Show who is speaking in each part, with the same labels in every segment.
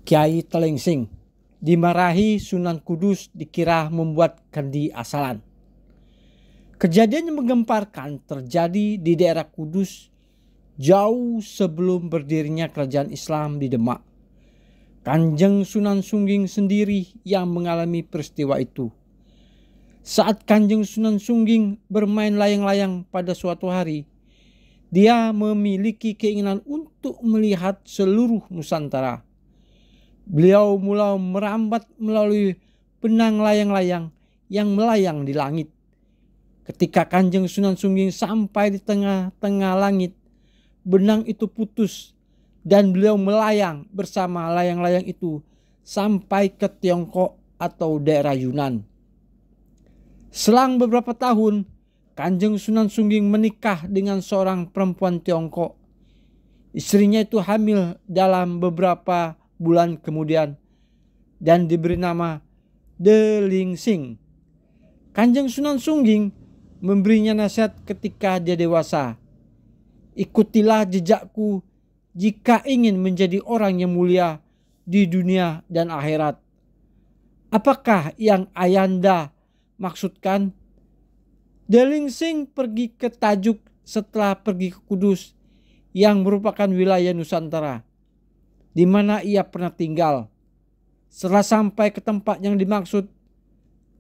Speaker 1: Kiai Telengsing dimarahi Sunan Kudus dikira membuat kendi asalan. Kejadian yang menggemparkan terjadi di daerah Kudus jauh sebelum berdirinya kerajaan Islam di Demak. Kanjeng Sunan Sungging sendiri yang mengalami peristiwa itu. Saat Kanjeng Sunan Sungging bermain layang-layang pada suatu hari, dia memiliki keinginan untuk melihat seluruh Nusantara. Beliau mulai merambat melalui benang layang-layang yang melayang di langit. Ketika Kanjeng Sunan Sungging sampai di tengah-tengah langit, benang itu putus dan beliau melayang bersama layang-layang itu sampai ke Tiongkok atau daerah Yunan. Selang beberapa tahun, Kanjeng Sunan Sungging menikah dengan seorang perempuan Tiongkok. Istrinya itu hamil dalam beberapa bulan kemudian dan diberi nama Delingsing. Kanjeng Sunan Sungging memberinya nasihat ketika dia dewasa. Ikutilah jejakku jika ingin menjadi orang yang mulia di dunia dan akhirat. Apakah yang Ayanda maksudkan? Delingsing pergi ke Tajuk setelah pergi ke Kudus yang merupakan wilayah Nusantara di mana ia pernah tinggal. Setelah sampai ke tempat yang dimaksud,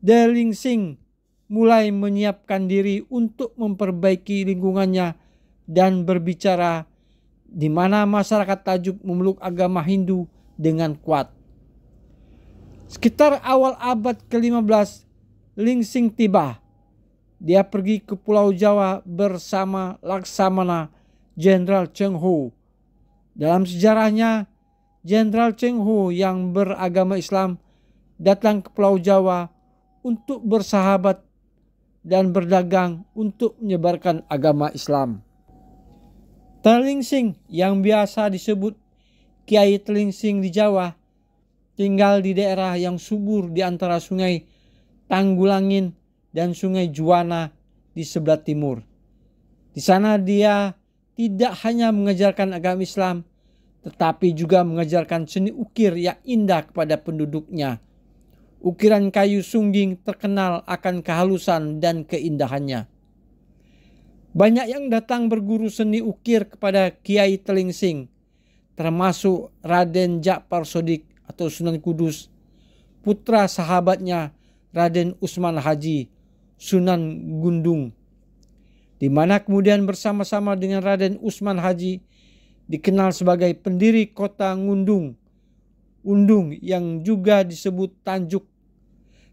Speaker 1: Delingsing mulai menyiapkan diri untuk memperbaiki lingkungannya dan berbicara di mana masyarakat Tajuk memeluk agama Hindu dengan kuat. Sekitar awal abad ke-15, Lingsing tiba. Dia pergi ke Pulau Jawa bersama Laksamana Jenderal Cheng Ho. Dalam sejarahnya, Jenderal Cheng Ho yang beragama Islam datang ke Pulau Jawa untuk bersahabat dan berdagang untuk menyebarkan agama Islam. Telengsing yang biasa disebut Kiai Telengsing di Jawa tinggal di daerah yang subur di antara sungai Tanggulangin dan sungai Juwana di sebelah timur. Di sana dia tidak hanya mengajarkan agama Islam, tetapi juga mengajarkan seni ukir yang indah kepada penduduknya. Ukiran kayu sungging terkenal akan kehalusan dan keindahannya. Banyak yang datang berguru seni ukir kepada Kiai Telengsing, termasuk Raden Ja'far Shodiq atau Sunan Kudus, putra sahabatnya Raden Usman Haji, Sunan Gundung, di mana kemudian bersama-sama dengan Raden Usman Haji dikenal sebagai pendiri kota Ngundung, Undung yang juga disebut Tanjuk,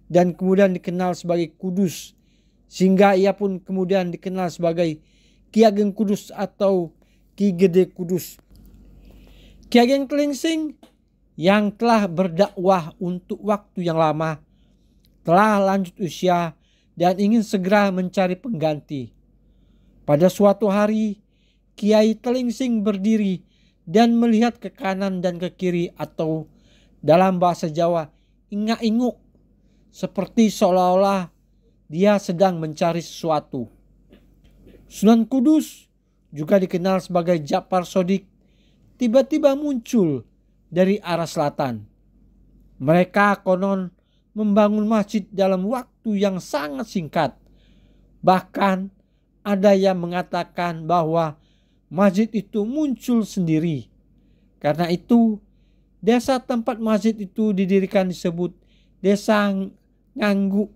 Speaker 1: dan kemudian dikenal sebagai Kudus, sehingga ia pun kemudian dikenal sebagai Ki Ageng Kudus atau Ki Gede Kudus. Ki Ageng Telengsing yang telah berdakwah untuk waktu yang lama telah lanjut usia dan ingin segera mencari pengganti. Pada suatu hari, Kiai Telengsing berdiri dan melihat ke kanan dan ke kiri atau dalam bahasa Jawa ingak-inguk, seperti seolah-olah dia sedang mencari sesuatu. Sunan Kudus, juga dikenal sebagai Ja'far Shodiq, tiba-tiba muncul dari arah selatan. Mereka konon membangun masjid dalam waktu yang sangat singkat. Bahkan ada yang mengatakan bahwa masjid itu muncul sendiri. Karena itu, desa tempat masjid itu didirikan disebut Desa Ngangguk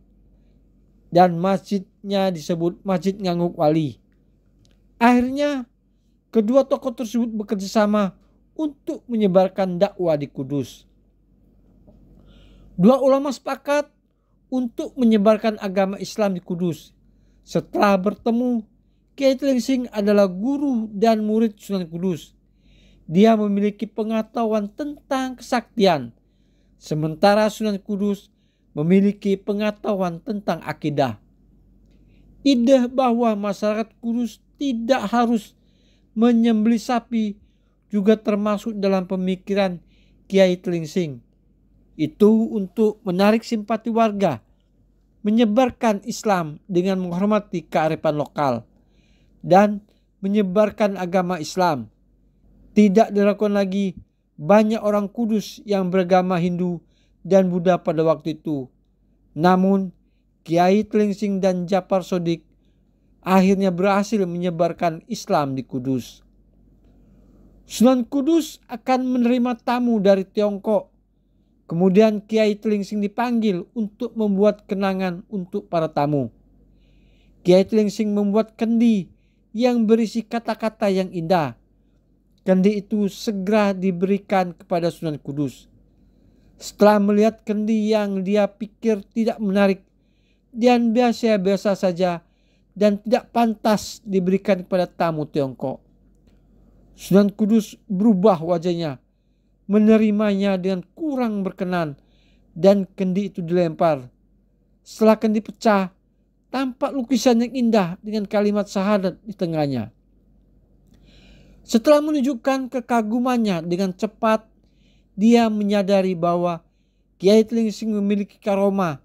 Speaker 1: dan masjidnya disebut Masjid Ngangguk Wali. Akhirnya, kedua tokoh tersebut bekerja sama untuk menyebarkan dakwah di Kudus. Dua ulama sepakat untuk menyebarkan agama Islam di Kudus. Setelah bertemu, Kiai Telengsing adalah guru dan murid Sunan Kudus. Dia memiliki pengetahuan tentang kesaktian, sementara Sunan Kudus memiliki pengetahuan tentang akidah. Ide bahwa masyarakat Kudus tidak harus menyembelih sapi juga termasuk dalam pemikiran Kiai Telengsing. Itu untuk menarik simpati warga, menyebarkan Islam dengan menghormati kearifan lokal, dan menyebarkan agama Islam. Tidak dilakukan lagi banyak orang kudus yang beragama Hindu dan Buddha pada waktu itu. Namun Kiai Tlingsing dan Japar Sodik akhirnya berhasil menyebarkan Islam di Kudus. Sunan Kudus akan menerima tamu dari Tiongkok. Kemudian Kiai Tlingsing dipanggil untuk membuat kenangan untuk para tamu. Kiai Tlingsing membuat kendi yang berisi kata-kata yang indah. Kendi itu segera diberikan kepada Sunan Kudus. Setelah melihat kendi yang dia pikir tidak menarik dan biasa-biasa saja dan tidak pantas diberikan kepada tamu Tiongkok, Sunan Kudus berubah wajahnya, menerimanya dengan kurang berkenan, dan kendi itu dilempar. Setelah kendi pecah, tampak lukisan yang indah dengan kalimat syahadat di tengahnya. Setelah menunjukkan kekagumannya dengan cepat, dia menyadari bahwa Kiai Tlingsing memiliki karomah.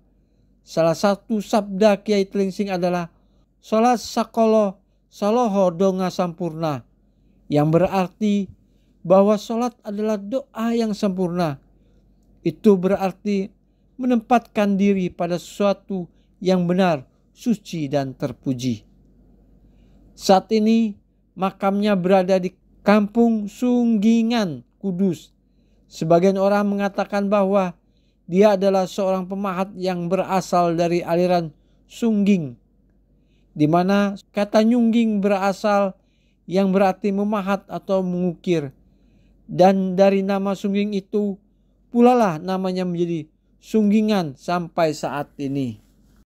Speaker 1: Salah satu sabda Kiai Tlingsing adalah "Salat sakolo saloho donga sampurna", yang berarti bahwa salat adalah doa yang sempurna. Itu berarti menempatkan diri pada sesuatu yang benar, suci dan terpuji. Saat ini makamnya berada di Kampung Sunggingan, Kudus. Sebagian orang mengatakan bahwa dia adalah seorang pemahat yang berasal dari aliran Sungging, di mana kata nyungging berasal yang berarti memahat atau mengukir. Dan dari nama Sungging itu pula lah namanya menjadi Sunggingan sampai saat ini.